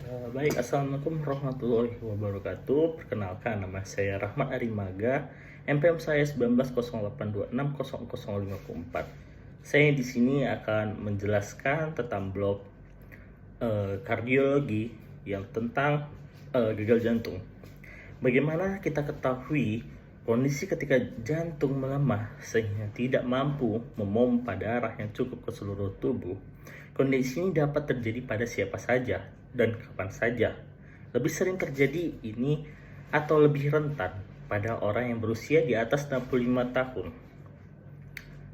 Baik, Assalamualaikum warahmatullahi wabarakatuh. Perkenalkan, nama saya Rahmat Arimaga, NPM saya 1908260054. Saya di sini akan menjelaskan tentang blok kardiologi yang tentang gagal jantung. Bagaimana kita ketahui kondisi ketika jantung melemah sehingga tidak mampu memompa darah yang cukup ke seluruh tubuh. Kondisi ini dapat terjadi pada siapa saja dan kapan saja. Lebih sering terjadi ini atau lebih rentan pada orang yang berusia di atas 65 tahun.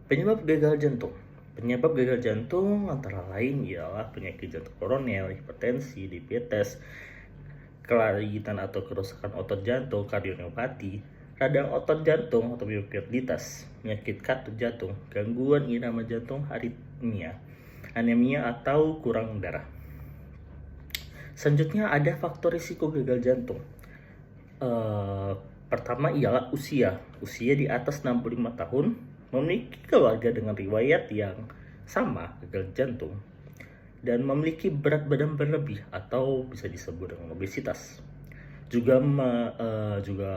Penyebab gagal jantung. Penyebab gagal jantung antara lain ialah penyakit jantung koroner, hipertensi, diabetes, kelainan atau kerusakan otot jantung, kardiomiopati, radang otot jantung atau miokarditis, penyakit katup jantung, gangguan irama jantung, aritmia, anemia atau kurang darah. Selanjutnya ada faktor risiko gagal jantung. Pertama ialah usia di atas 65 tahun, memiliki keluarga dengan riwayat yang sama gagal jantung, dan memiliki berat badan berlebih atau bisa disebut dengan obesitas. Juga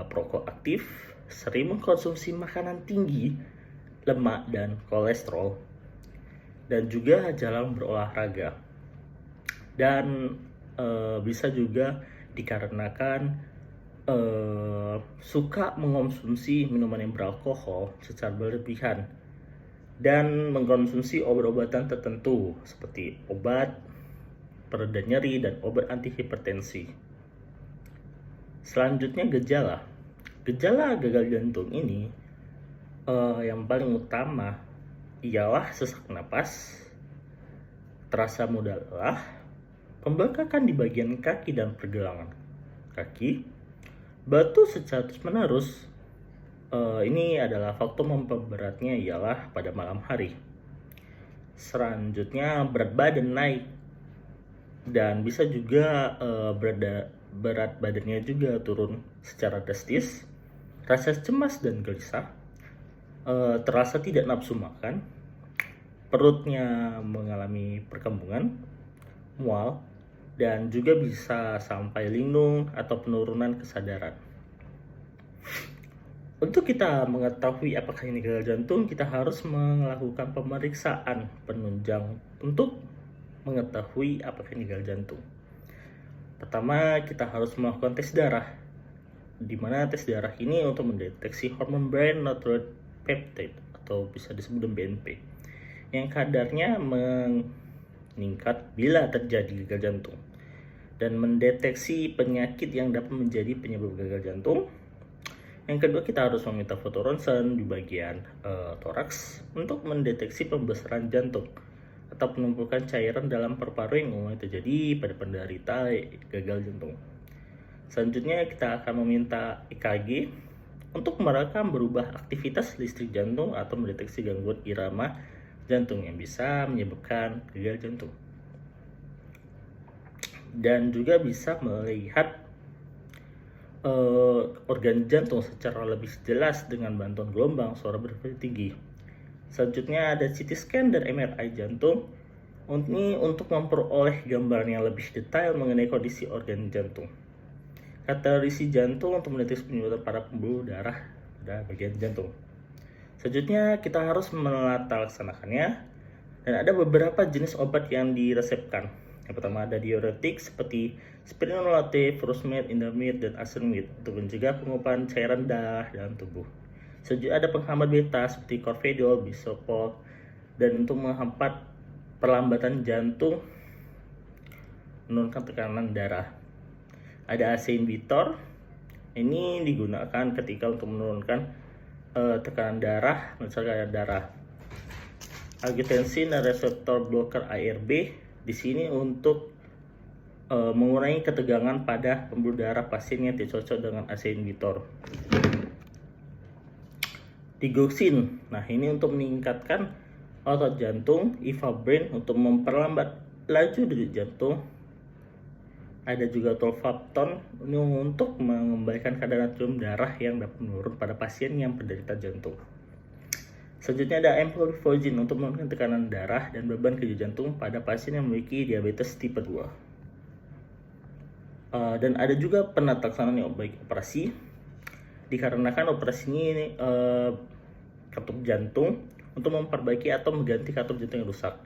perokok aktif, sering mengkonsumsi makanan tinggi lemak dan kolesterol, dan juga jarang berolahraga. Dan bisa juga dikarenakan suka mengkonsumsi minuman yang beralkohol secara berlebihan dan mengkonsumsi obat-obatan tertentu seperti obat pereda nyeri dan obat anti hipertensi. Selanjutnya gejala gagal jantung ini yang paling utama ialah sesak napas, terasa mudah lelah, pembengkakan di bagian kaki dan pergelangan kaki, batu secara terus-menerus. Ini adalah faktor memperberatnya ialah pada malam hari. Selanjutnya berat badan naik, dan bisa juga berat badannya juga turun secara drastis, rasa cemas dan gelisah, terasa tidak nafsu makan, perutnya mengalami perkembungan, mual, dan juga bisa sampai linglung atau penurunan kesadaran. Untuk kita mengetahui apakah ini gagal jantung, kita harus melakukan pemeriksaan penunjang untuk mengetahui apakah ini gagal jantung. Pertama, kita harus melakukan tes darah, di mana tes darah ini untuk mendeteksi hormon brain natrate peptide atau bisa disebut dengan BNP, yang kadarnya meningkat bila terjadi gagal jantung, dan mendeteksi penyakit yang dapat menjadi penyebab gagal jantung. Yang kedua, kita harus meminta foto ronsen di bagian toraks untuk mendeteksi pembesaran jantung atau penumpukan cairan dalam paru-paru yang umumnya terjadi pada penderita gagal jantung. Selanjutnya, kita akan meminta EKG untuk merekam berubah aktivitas listrik jantung atau mendeteksi gangguan irama jantung yang bisa menyebabkan gagal jantung. Dan juga bisa melihat organ jantung secara lebih jelas dengan bantuan gelombang suara berfrekuensi tinggi. Selanjutnya ada CT scan dan MRI jantung. Ini untuk memperoleh gambaran yang lebih detail mengenai kondisi organ jantung. Kategorisasi jantung untuk mendeteksi penyebab pada pembuluh darah pada bagian jantung. Selanjutnya kita harus menata laksanakannya, dan ada beberapa jenis obat yang diresepkan. Yang pertama ada diuretik seperti spironolactone, furosemide, indamide, dan arsenide untuk mencegah penguapan cairan darah dalam tubuh. Selanjutnya ada penghambat beta seperti corvedol, bisoprolol, dan untuk menghambat perlambatan jantung, menurunkan tekanan darah. Ada ACE inhibitor, ini digunakan ketika untuk menurunkan tekanan darah, mencegah darah. Angiotensin dan reseptor blocker ARB di sini untuk mengurangi ketegangan pada pembuluh darah pasien yang tidak cocok dengan ACE inhibitor. Digoxin, nah ini untuk meningkatkan otot jantung, ivabrin untuk memperlambat laju denyut jantung. Ada juga tolvaptan ini untuk mengembalikan kadar natrium darah yang dapat menurun pada pasien yang penderita jantung. Selanjutnya ada empagliflozin untuk menurunkan tekanan darah dan beban kerja jantung pada pasien yang memiliki diabetes tipe 2. Dan ada juga penata laksanaan baik operasi, dikarenakan operasi ini katup jantung untuk memperbaiki atau mengganti katup jantung yang rusak.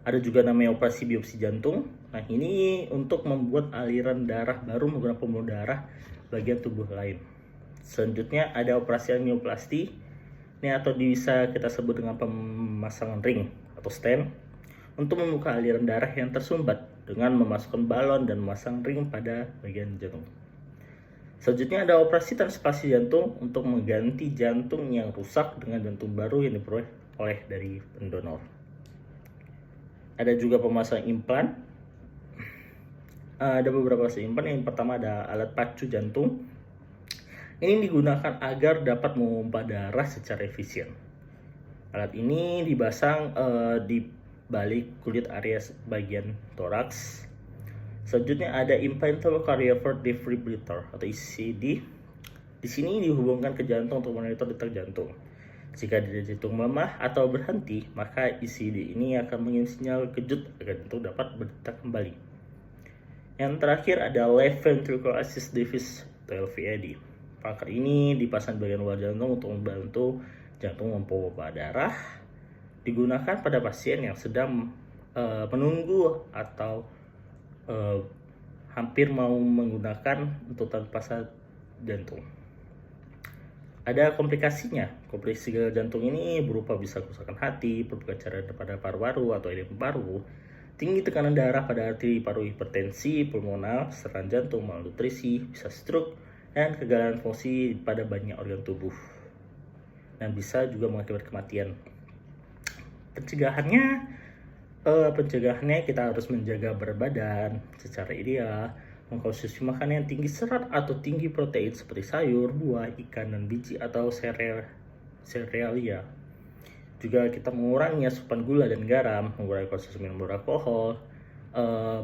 Ada juga namanya operasi biopsi jantung. Nah, ini untuk membuat aliran darah baru menggunakan pembuluh darah bagian tubuh lain. Selanjutnya ada operasi angioplasti. Ini atau bisa kita sebut dengan pemasangan ring atau stent untuk membuka aliran darah yang tersumbat dengan memasukkan balon dan memasang ring pada bagian jantung. Selanjutnya ada operasi transplantasi jantung untuk mengganti jantung yang rusak dengan jantung baru yang diperoleh dari pendonor. Ada juga pemasangan implan. Ada beberapa implan. Yang pertama ada alat pacu jantung. Ini digunakan agar dapat memompa darah secara efisien. Alat ini dipasang di balik kulit area bagian toraks. Selanjutnya ada implantable cardiovert defibrillator atau ICD. Di sini dihubungkan ke jantung untuk memonitor detak jantung. Jika detak jantung melemah atau berhenti, maka ICD ini akan mengirim sinyal kejut agar jantung dapat berdetak kembali. Yang terakhir ada left ventricular assist device atau LVAD. Perangkat ini dipasang di bagian luar jantung untuk membantu jantung memompa darah. Digunakan pada pasien yang sedang menunggu atau hampir mau menggunakan untuk tanpa jantung. Ada komplikasinya. Komplikasi gagal jantung ini berupa bisa kerusakan hati, perbaikan cairan pada paru-paru atau edema paru, tinggi tekanan darah pada arteri paru, hipertensi pulmonal, serangan jantung, malnutrisi, bisa stroke, dan kegagalan fungsi pada banyak organ tubuh. Dan bisa juga mengakibatkan kematian. Pencegahannya kita harus menjaga berat badan secara ideal, mengkonsumsi makanan yang tinggi serat atau tinggi protein seperti sayur, buah, ikan, dan biji atau serealia. Juga kita mengurangi asupan gula dan garam, mengurangi konsumsi minum beralkohol,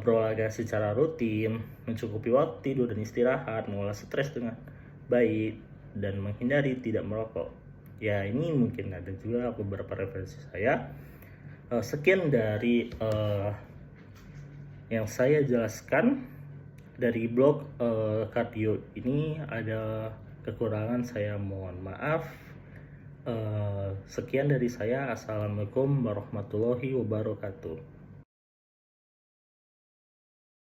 berolahraga secara rutin, mencukupi waktu tidur dan istirahat, mengolah stres dengan baik, dan menghindari tidak merokok. Ya, ini mungkin ada juga beberapa referensi saya. Sekian dari yang saya jelaskan dari blog kardio ini. Ada kekurangan, saya mohon maaf. Sekian dari saya. Assalamualaikum warahmatullahi wabarakatuh.